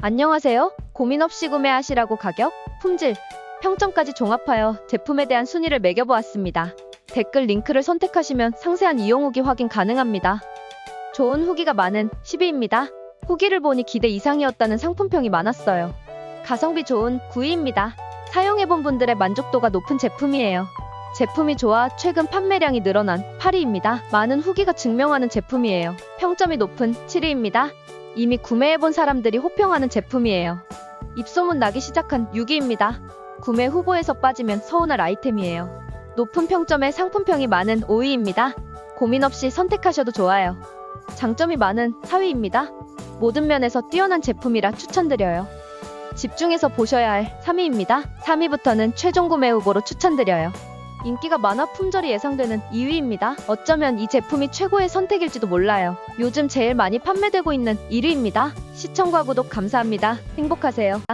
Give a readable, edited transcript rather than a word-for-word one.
안녕하세요. 고민 없이 구매하시라고 가격, 품질, 평점까지 종합하여 제품에 대한 순위를 매겨보았습니다. 댓글 링크를 선택하시면 상세한 이용 후기 확인 가능합니다. 좋은 후기가 많은 10위입니다. 후기를 보니 기대 이상이었다는 상품평이 많았어요. 가성비 좋은 9위입니다. 사용해본 분들의 만족도가 높은 제품이에요. 제품이 좋아 최근 판매량이 늘어난 8위입니다. 많은 후기가 증명하는 제품이에요. 평점이 높은 7위입니다. 이미 구매해본 사람들이 호평하는 제품이에요. 입소문 나기 시작한 6위입니다. 구매 후보에서 빠지면 서운할 아이템이에요. 높은 평점에 상품평이 많은 5위입니다. 고민 없이 선택하셔도 좋아요. 장점이 많은 4위입니다. 모든 면에서 뛰어난 제품이라 추천드려요. 집중해서 보셔야 할 3위입니다. 3위부터는 최종 구매 후보로 추천드려요. 인기가 많아 품절이 예상되는 2위입니다. 어쩌면 이 제품이 최고의 선택일지도 몰라요. 요즘 제일 많이 판매되고 있는 1위입니다. 시청과 구독 감사합니다. 행복하세요.